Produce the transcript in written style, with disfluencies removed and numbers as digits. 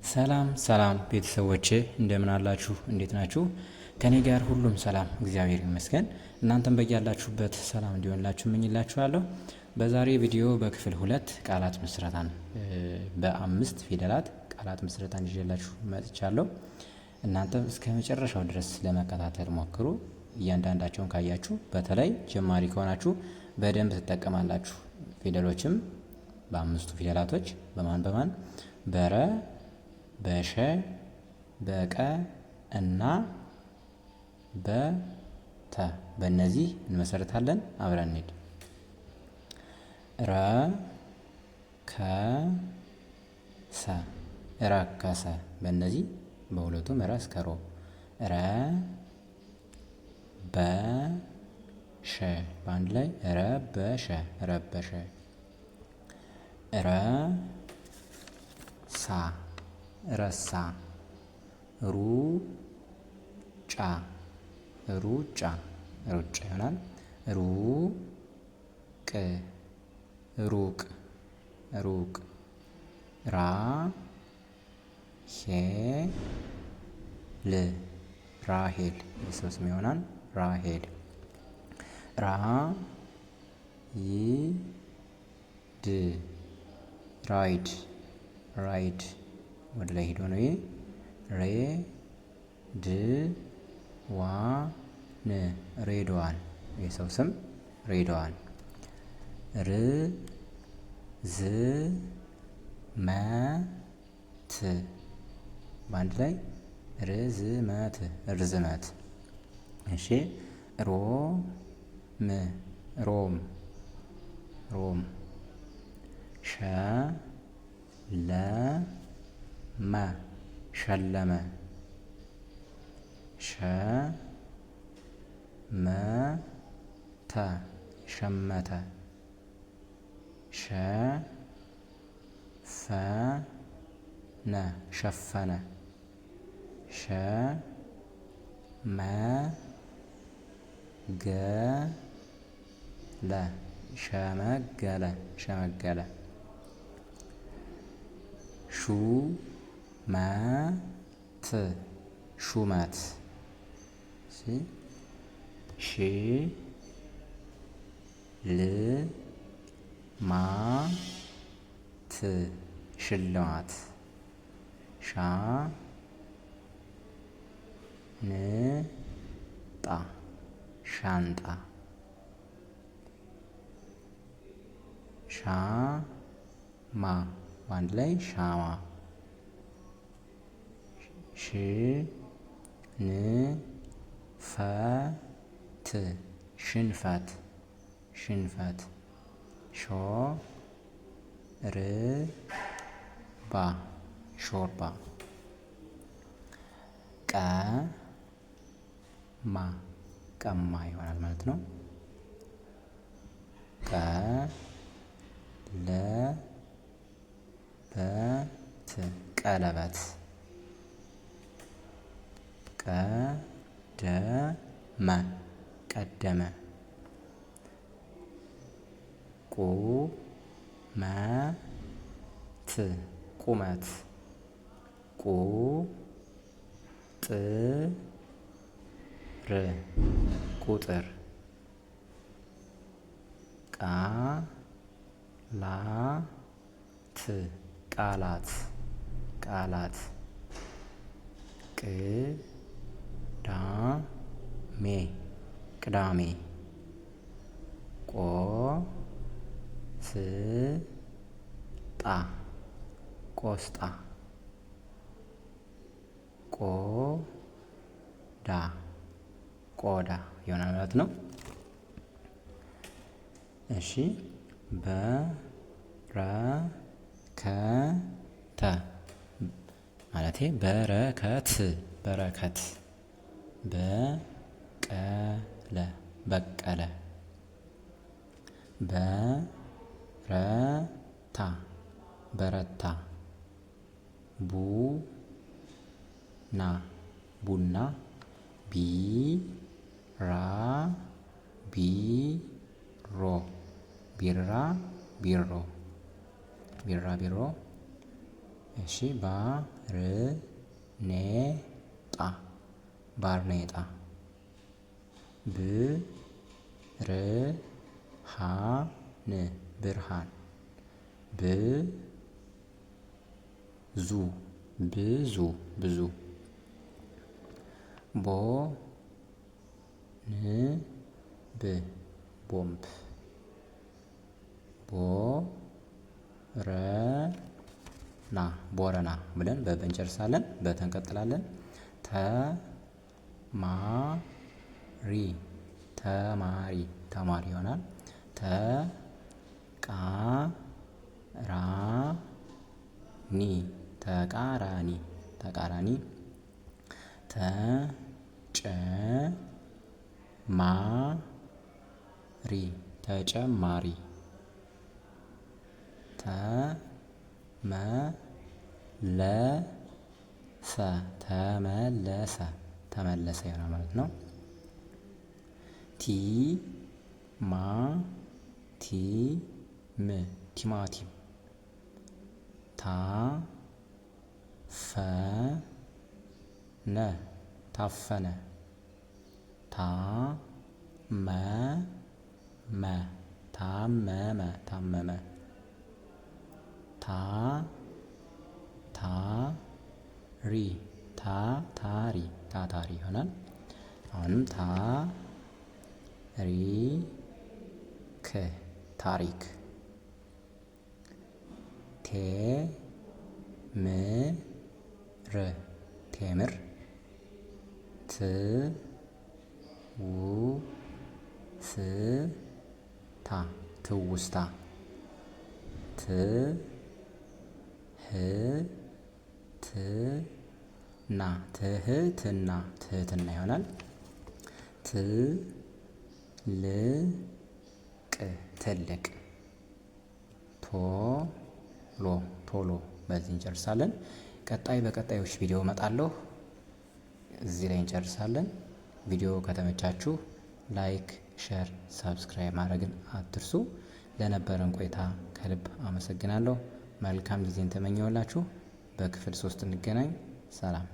ሰላም ሰላም ቤተሰቦቼ እንደምን አላችሁ? እንዴት ናችሁ? ከኔ ጋር ሁሉም ሰላም እግዚአብሔር ይመስገን። እናንተም በያላችሁበት ሰላም እንዲሆንላችሁ እመኝላችኋለሁ። በዛሬ ቪዲዮ በክፍል 2 ቃላት ምስረታን በ5 ፊደላት ቃላት ምስረታን ይዤላችሁ መጥቻለሁ። እናንተም እስከ መጨረሻው ድረስ ለመከታተል ሞክሩ። እያንዳንዳቸውን ካያችሁ በተለይ ጀማሪ ከሆናችሁ በደንብ ትጠቀማላችሁ። ፊደሎችም በ5ቱ ፊደላቶች በማን በረ በሸ በቀ እና በተ በእነዚህ እንመሰርታለን። አብረን እንሂድ። ረ ከ ሰ ረከሰ። በእነዚህ በሁለቱም ረ እስከ ሮ። ረ በሸ በአንድ ላይ ረበሸ ረበሸ። ረሳ ረሳ። ሩጫ ሩጫ ሩጫ ይሆናል። ሩቅ ሩቅ ሩቅ። ራሄል ራሄል የሰው ስም ይሆናል። ራሄል። ራይድ ራይድ ራይድ ወደ ላይ ሄዶ ነው። ሬድዋን ሬድዋን የሰው ስም ሬድዋን። ርዝመት በአንድ ላይ ርዝመት ርዝመት። እሺ። ሮም ሮም ሮም። ሸለመ ሸለመ። ሸመተ ሸመተ። ሸፈነ ሸፈነ። ሸመገለ ሸመገለ ሸመገለ። ሹመት ሹመት። ሽልማት ሽልማት። ሻንጣ ሻንጣ። ሻማ በአንድ ላይ ሻማ። ሽንፈት ሽንፈት ሽንፈት። ሾርባ ሾርባ። ቀማ ቀማ ይሆናል ማለት ነው። ቀለበት ቀለበት። ቀደመ ቀደመ። ቁመት ቁመት። ቁጥር ቁጥር። ቃላት ቃላት ቃላት። ቅዳሜ ቅዳሜ። ቆስጣ ቆስጣ። ቆዳ ቆዳ ይሆናል ማለት ነው። እሺ። በረከተ ማለቴ በረከት በረከት። በቀለ በቀለ። በረታ በረታ። ቡና ቡና። ቢራ ቢሮ ቢራ ቢሮ ቢራ ቢሮ። እሺ ባርኔጣ ባርኔጣ ብርሃን ብርሃን ብዙ ብዙ ብዙ ቦንብ ቦምብ ቦረና ቦረና ብለን በበ እንጨርሳለን። በተንቀጥላለን። ተማሪ ተማሪ ተማሪ ይሆናል። ተቃራኒ ተቃራኒ ተቃራኒ ተጨማሪ ተጨማሪ ተመለሰ ተመለሰ ተመለሰ ይሆናል ማለት ነው። ቲማቲም ቲማቲም ታፈነ ታፈነ ታመመ ታመመ ታመመ ታታሪ ታታሪ ታታሪ ይሆናል። አሁንም ታሪክ ታሪክ ቴምር ቴምር ትውስታ ትውስታ ትህትና ትህትና ትህትና ይሆናል። ትልቅ ትልቅ ቶሎ ቶሎ በዚህ እንጨርሳለን። ቀጣይ በቀጣዮች ቪዲዮ እመጣለሁ። እዚህ ላይ እንጨርሳለን። ቪዲዮ ከተመቻችሁ ላይክ፣ ሼር፣ ሰብስክራይብ ማድረግን አትርሱ። ለነበረን ቆይታ ከልብ አመሰግናለሁ። መልካም ጊዜን ተመኘሁላችሁ። በክፍል 3 እንገናኝ። ሰላም